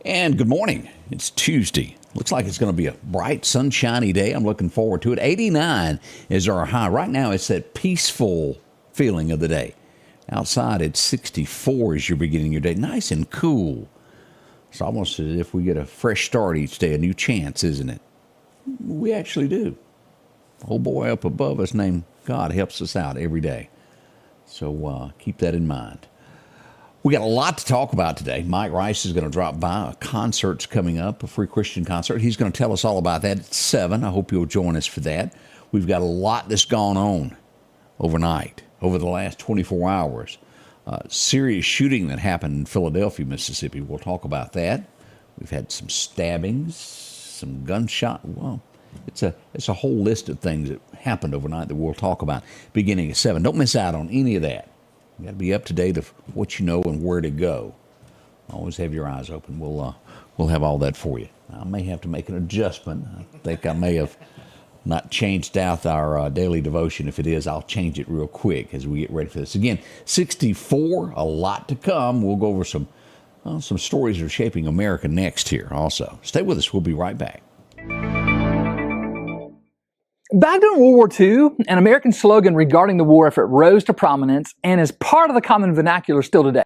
And good morning. It's Tuesday. Looks like it's going to be a bright, sunshiny day. I'm looking forward to it. 89 is our high. Right now, it's that peaceful feeling of the day. Outside, it's 64 as you're beginning your day. Nice and cool. It's almost as if we get a fresh start each day, a new chance, isn't it? We actually do. Old boy up above us named God helps us out every day. So keep that in mind. We got a lot to talk about today. Mike Rice is going to drop by. A concert's coming up, a free Christian concert. He's going to tell us all about that at 7. I hope you'll join us for that. We've got a lot that's gone on overnight, over the last 24 hours. Serious shooting that happened in Philadelphia, Mississippi. We'll talk about that. We've had some stabbings, some gunshot. Well, it's a whole list of things that happened overnight that we'll talk about beginning at 7. Don't miss out on any of that. You got to be up to date of what you know and where to go. Always have your eyes open. We'll have all that for you. I may have to make an adjustment. I think I may have not changed out our daily devotion. If it is, I'll change it real quick as we get ready for this. Again, 64, a lot to come. We'll go over some stories that are shaping America next here also. Stay with us. We'll be right back. Back during World War II, an American slogan regarding the war effort rose to prominence and is part of the common vernacular still today.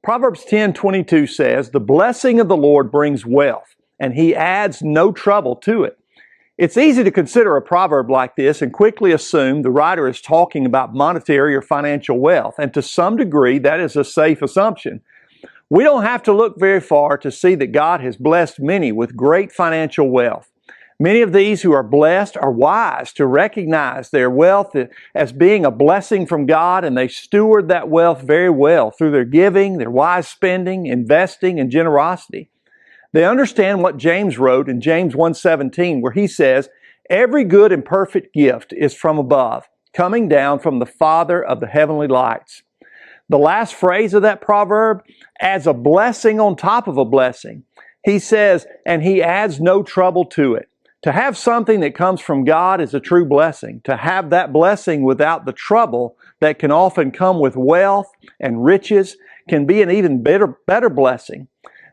Proverbs 10:22 says, "The blessing of the Lord brings wealth, and He adds no trouble to it." It's easy to consider a proverb like this and quickly assume the writer is talking about monetary or financial wealth, and to some degree that is a safe assumption. We don't have to look very far to see that God has blessed many with great financial wealth. Many of these who are blessed are wise to recognize their wealth as being a blessing from God, and they steward that wealth very well through their giving, their wise spending, investing, and generosity. They understand what James wrote in James 1:17, where he says, "Every good and perfect gift is from above, coming down from the Father of the heavenly lights." The last phrase of that proverb adds a blessing on top of a blessing. He says, "And He adds no trouble to it." To have something that comes from God is a true blessing. To have that blessing without the trouble that can often come with wealth and riches can be an even better blessing.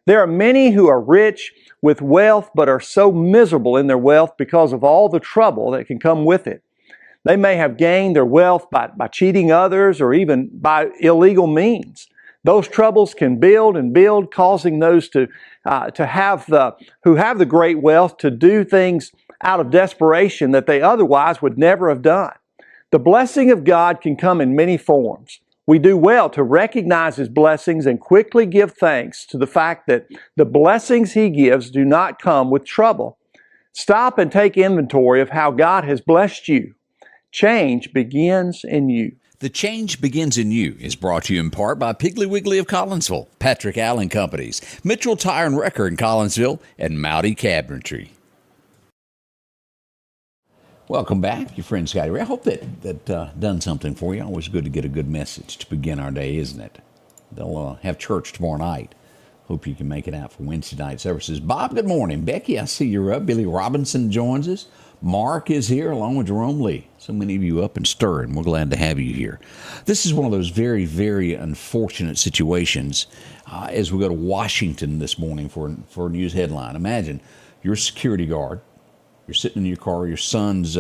There are many who are rich with wealth but are so miserable in their wealth because of all the trouble that can come with it. They may have gained their wealth by cheating others or even by illegal means. Those troubles can build and build, causing those who have the great wealth to do things out of desperation that they otherwise would never have done. The blessing of God can come in many forms. We do well to recognize His blessings and quickly give thanks to the fact that the blessings He gives do not come with trouble. Stop and take inventory of how God has blessed you. Change begins in you. The Change Begins in You is brought to you in part by Piggly Wiggly of Collinsville, Patrick Allen Companies, Mitchell Tire and Wrecker in Collinsville, and Mowdy Cabinetry. Welcome back, your friend Scotty Ray. I hope that done something for you. Always good to get a good message to begin our day, isn't it? They'll have church tomorrow night. Hope you can make it out for Wednesday night services. Bob, good morning. Becky, I see you're up. Billy Robinson joins us. Mark is here along with Jerome Lee. So many of you up and stirring. We're glad to have you here. This is one of those very, very unfortunate situations as we go to Washington this morning for a news headline. Imagine you're a security guard. You're sitting in your car. Your son's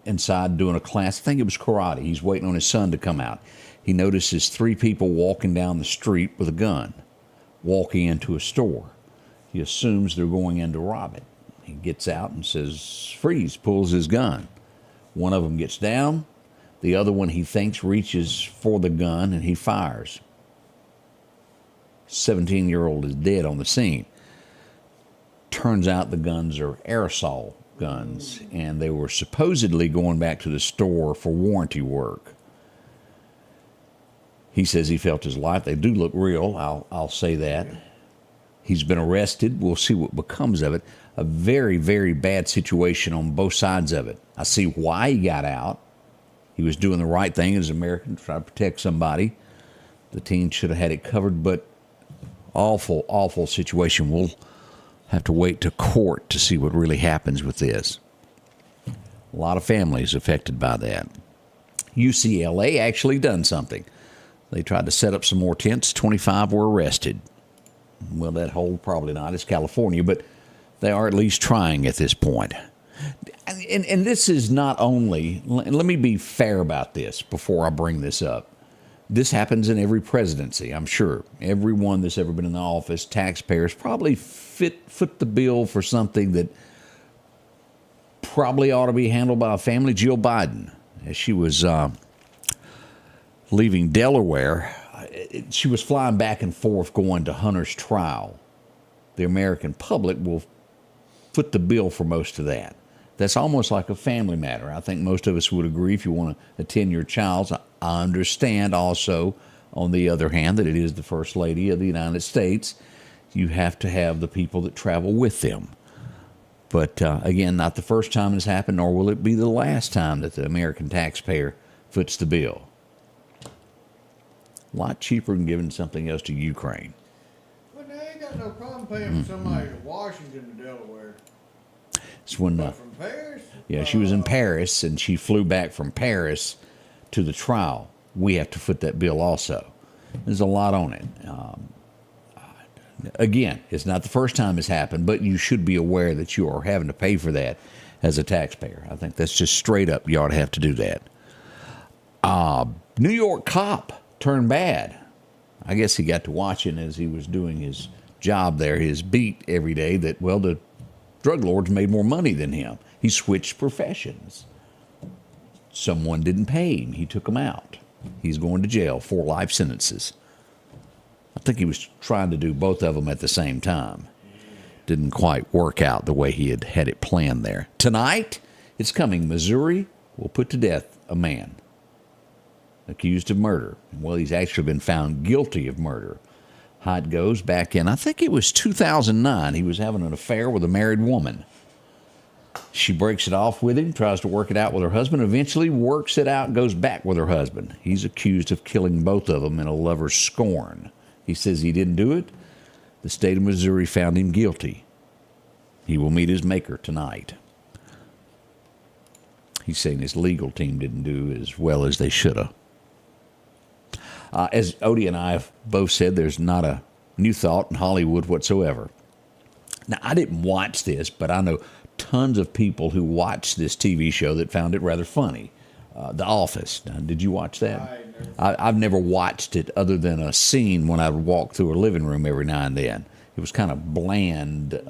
inside doing a class. I think it was karate. He's waiting on his son to come out. He notices 3 people walking down the street with a gun, walking into a store. He assumes they're going in to rob it. He gets out and says, "Freeze," pulls his gun. One of them gets down. The other one, he thinks, reaches for the gun, and he fires. 17-year-old is dead on the scene. Turns out the guns are aerosol guns, and they were supposedly going back to the store for warranty work. He says he felt his life. They do look real, I'll say that. He's been arrested. We'll see what becomes of it. A very, very bad situation on both sides of it. I see why he got out. He was doing the right thing as an American to try to protect somebody. The teen should have had it covered, but awful, awful situation. We'll have to wait to court to see what really happens with this. A lot of families affected by that. UCLA actually done something. They tried to set up some more tents. 25 were arrested. Well, that hold probably not. It's California, but they are at least trying at this point. And this is not only, let me be fair about this before I bring this up. This happens in every presidency, I'm sure. Everyone that's ever been in the office, taxpayers probably foot the bill for something that probably ought to be handled by a family. Jill Biden, as she was leaving Delaware, she was flying back and forth going to Hunter's trial. The American public will foot the bill for most of that. That's almost like a family matter. I think most of us would agree if you want to attend your child's. I understand also, on the other hand, that it is the First Lady of the United States. You have to have the people that travel with them. But again, not the first time it's happened, nor will it be the last time that the American taxpayer foots the bill. A lot cheaper than giving something else to Ukraine. Well, they ain't got no problem paying for somebody to Washington to Delaware. It's when, But from Paris? yeah, she was in Paris, and she flew back from Paris to the trial. We have to foot that bill also. There's a lot on it. Again, it's not the first time it's happened, but you should be aware that you are having to pay for that as a taxpayer. I think that's just straight up. You ought to have to do that. New York cop turned bad. I guess he got to watching as he was doing his job there, his beat every day, that, well, the drug lords made more money than him. He switched professions. Someone didn't pay him. He took him out. He's going to jail, 4 life sentences. I think he was trying to do both of them at the same time. Didn't quite work out the way he had it planned there. Tonight, it's coming. Missouri will put to death a man accused of murder. Well, he's actually been found guilty of murder. How it goes back in, I think it was 2009, he was having an affair with a married woman. She breaks it off with him, tries to work it out with her husband, eventually works it out and goes back with her husband. He's accused of killing both of them in a lover's scorn. He says he didn't do it. The state of Missouri found him guilty. He will meet his maker tonight. He's saying his legal team didn't do as well as they should have. As Odie and I have both said, there's not a new thought in Hollywood whatsoever. Now, I didn't watch this, but I know tons of people who watched this TV show that found it rather funny. The Office. Now, did you watch that? I've never watched it other than a scene when I would walk through a living room every now and then. It was kind of bland,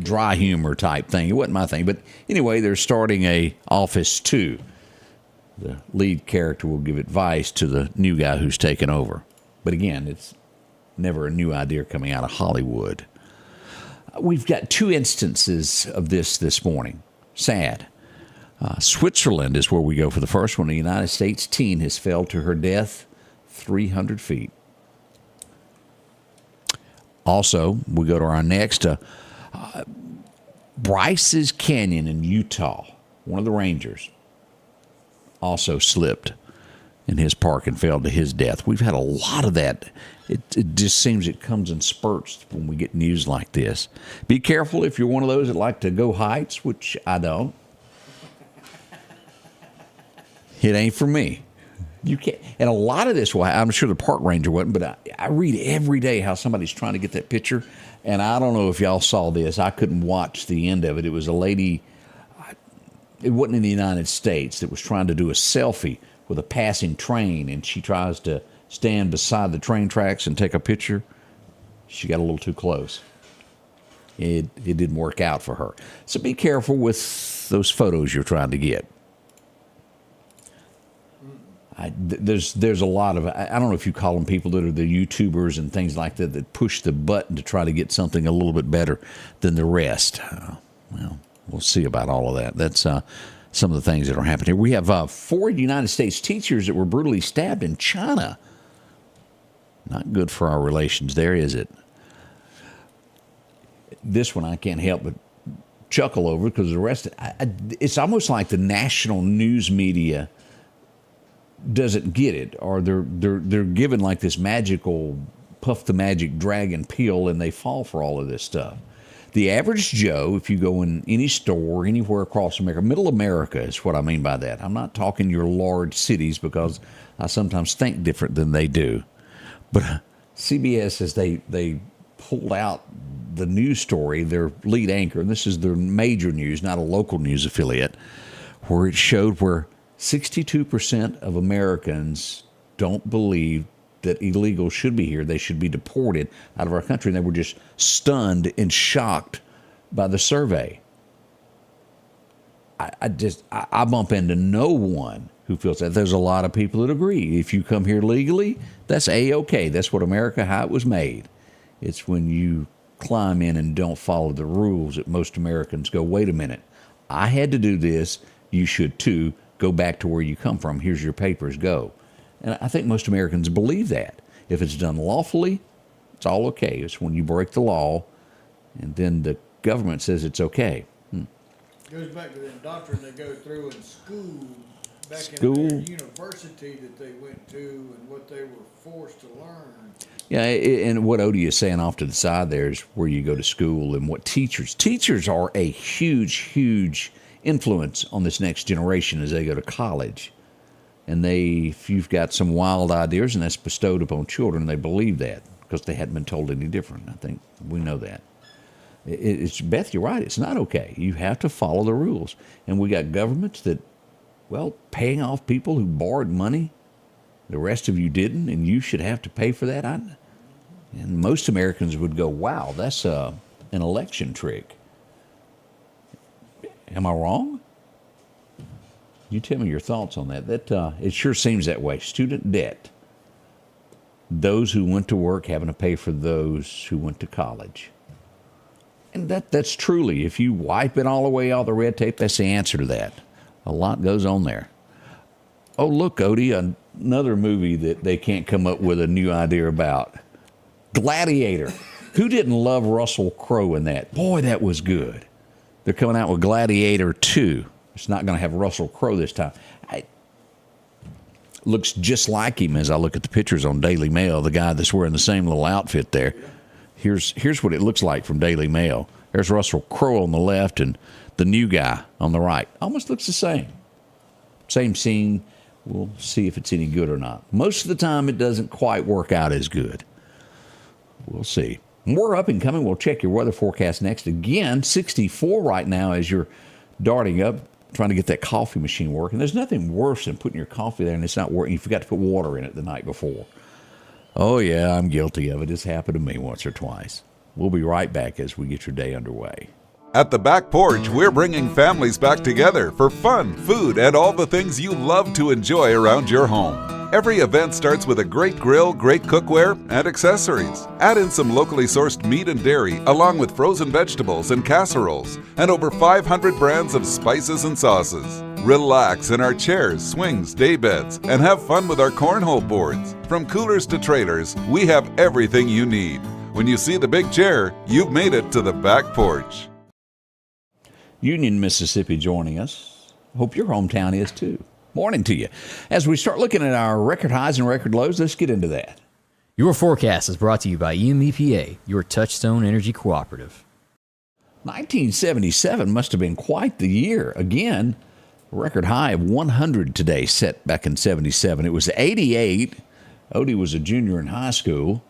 dry humor type thing. It wasn't my thing. But anyway, they're starting a Office 2. The lead character will give advice to the new guy who's taken over. But again, it's never a new idea coming out of Hollywood. We've got 2 instances of this morning. Sad. Switzerland is where we go for the first one. A United States teen has fell to her death 300 feet. Also, we go to our next. Bryce's Canyon in Utah. One of the rangers also slipped in his park and fell to his death. We've had a lot of that. It just seems it comes in spurts when we get news like this. Be careful if you're one of those that like to go heights, which I don't. It ain't for me. You can't. And a lot of this, well, I'm sure the park ranger wasn't, but I read every day how somebody's trying to get that picture. And I don't know if y'all saw this. I couldn't watch the end of it. It was a lady, it wasn't in the United States, that was trying to do a selfie with a passing train, and she tries to stand beside the train tracks and take a picture. She got a little too close. It didn't work out for her. So be careful with those photos you're trying to get. There's a lot of, I don't know if you call them people that are the YouTubers and things like that push the button to try to get something a little bit better than the rest. Well, we'll see about all of that. That's some of the things that are happening here. We have 4 United States teachers that were brutally stabbed in China. Not good for our relations there, is it? This one I can't help but chuckle over because the rest, it's almost like the national news media doesn't get it, or they're given like this magical puff the magic dragon pill, and they fall for all of this stuff. The average Joe, if you go in any store anywhere across America, middle America is what I mean by that. I'm not talking your large cities because I sometimes think different than they do. But CBS says they pulled out the news story, their lead anchor, and this is their major news, not a local news affiliate, where it showed where 62% of Americans don't believe that illegals should be here. They should be deported out of our country. And they were just stunned and shocked by the survey. I bump into no one who feels that. There's a lot of people that agree. If you come here legally, that's A-OK. That's what America, how it was made. It's when you climb in and don't follow the rules that most Americans go, wait a minute, I had to do this. You should too. Go back to where you come from. Here's your papers. Go. And I think most Americans believe that. If it's done lawfully, it's all okay. It's when you break the law and then the government says it's okay. Goes back to the doctrine they go through in school, back in their university that they went to and what they were forced to learn. Yeah, and what Odie is saying off to the side there is where you go to school and what teachers are a huge influence on this next generation as they go to college. And if you've got some wild ideas and that's bestowed upon children, they believe that because they hadn't been told any different. I think we know that. It's Beth, you're right. It's not okay. You have to follow the rules. And we got governments that, paying off people who borrowed money. The rest of you didn't, and you should have to pay for that. And most Americans would go, wow, that's an election trick. Am I wrong? You tell me your thoughts on that. It sure seems that way. Student debt. Those who went to work having to pay for those who went to college. And that's truly, if you wipe it all away, all the red tape, that's the answer to that. A lot goes on there. Oh, look, Odie, another movie that they can't come up with a new idea about. Gladiator. Who didn't love Russell Crowe in that? Boy, that was good. They're coming out with Gladiator 2. It's not going to have Russell Crowe this time. Looks just like him as I look at the pictures on Daily Mail, the guy that's wearing the same little outfit there. Here's what it looks like from Daily Mail. There's Russell Crowe on the left and the new guy on the right. Almost looks the same. Same scene. We'll see if it's any good or not. Most of the time, it doesn't quite work out as good. We'll see. More up and coming. We'll check your weather forecast next. Again, 64 right now as you're darting up, trying to get that coffee machine working. There's nothing worse than putting your coffee there and it's not working. You forgot to put water in it the night before. Oh, yeah, I'm guilty of it. It's happened to me once or twice. We'll be right back as we get your day underway. At the Back Porch, we're bringing families back together for fun, food, and all the things you love to enjoy around your home. Every event starts with a great grill, great cookware, and accessories. Add in some locally sourced meat and dairy, along with frozen vegetables and casseroles, and over 500 brands of spices and sauces. Relax in our chairs, swings, daybeds, and have fun with our cornhole boards. From coolers to trailers, we have everything you need. When you see the big chair, you've made it to the Back Porch. Union, Mississippi joining us. Hope your hometown is too. Morning to you. As we start looking at our record highs and record lows, let's get into that. Your forecast is brought to you by EMEPA, your Touchstone Energy Cooperative. 1977 must have been quite the year. Again, a record high of 100 today set back in 77. It was 88. Odie was a junior in high school.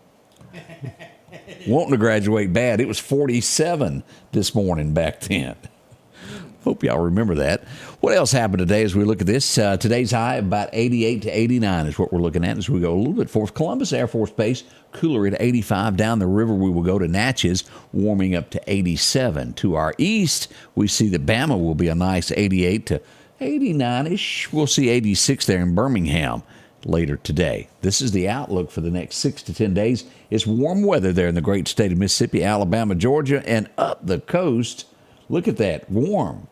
Wanting to graduate bad. It was 47 this morning back then. Hope y'all remember that. What else happened today as we look at this? Today's high about 88 to 89 is what we're looking at as we go a little bit forth. Columbus Air Force Base, cooler at 85. Down the river we will go to Natchez, warming up to 87. To our east, we see that Bama will be a nice 88 to 89-ish. We'll see 86 there in Birmingham later today. This is the outlook for the next 6 to 10 days. It's warm weather there in the great state of Mississippi, Alabama, Georgia, and up the coast. Look at that, warm.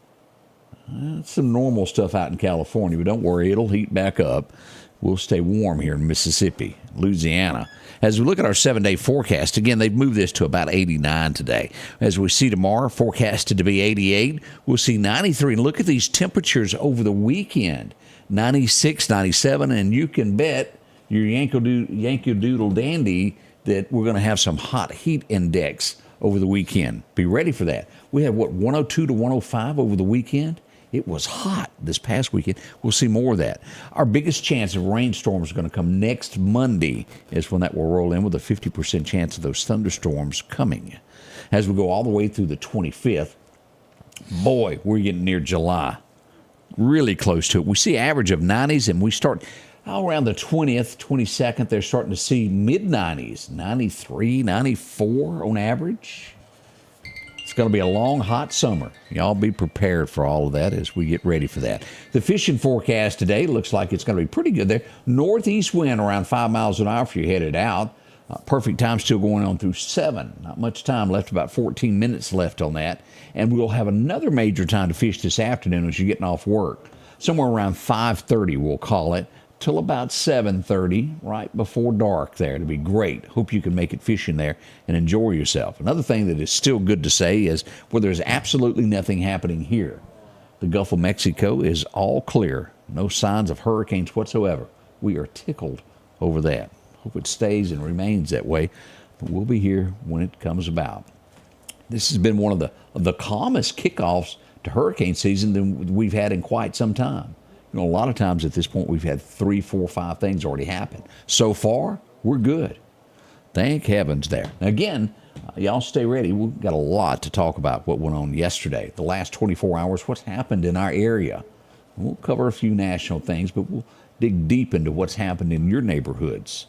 Some normal stuff out in California, but don't worry, it'll heat back up. We'll stay warm here in Mississippi, Louisiana. As we look at our 7-day forecast, again, they've moved this to about 89 today. As we see tomorrow, forecasted to be 88. We'll see 93. And look at these temperatures over the weekend. 96, 97, and you can bet your Yankee Doodle Dandy that we're going to have some hot heat index over the weekend. Be ready for that. We have, 102 to 105 over the weekend? It was hot this past weekend. We'll see more of that. Our biggest chance of rainstorms is going to come next Monday, is when that will roll in with a 50% chance of those thunderstorms coming. As we go all the way through the 25th, boy, we're getting near July. Really close to it. We see average of 90s, and we start around the 20th, 22nd, they're starting to see mid-90s, 93, 94 on average. It's going to be a long, hot summer. Y'all be prepared for all of that as we get ready for that. The fishing forecast today looks like it's going to be pretty good there. Northeast wind around 5 miles an hour if you're headed out. Perfect time still going on through 7. Not much time left, about 14 minutes left on that. And we'll have another major time to fish this afternoon as you're getting off work. Somewhere around 5:30, we'll call it, till about 7:30, right before dark there. It'll be great. Hope you can make it fishing there and enjoy yourself. Another thing that is still good to say is where there's absolutely nothing happening here, the Gulf of Mexico is all clear. No signs of hurricanes whatsoever. We are tickled over that. Hope it stays and remains that way, but we'll be here when it comes about. This has been one of the calmest kickoffs to hurricane season than we've had in quite some time. You know, a lot of times at this point we've had 3, 4, 5 things already happen. So far, we're good. Thank heavens there. Now again, y'all stay ready. We've got a lot to talk about what went on yesterday, the last 24 hours, what's happened in our area. We'll cover a few national things, but we'll dig deep into what's happened in your neighborhoods.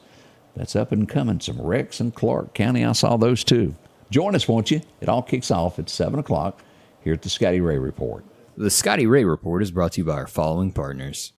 That's up and coming. Some wrecks in Clark County. I saw those too. Join us, won't you? It all kicks off at 7 o'clock here at the Scotty Ray Report. The Scotty Ray Report is brought to you by our following partners.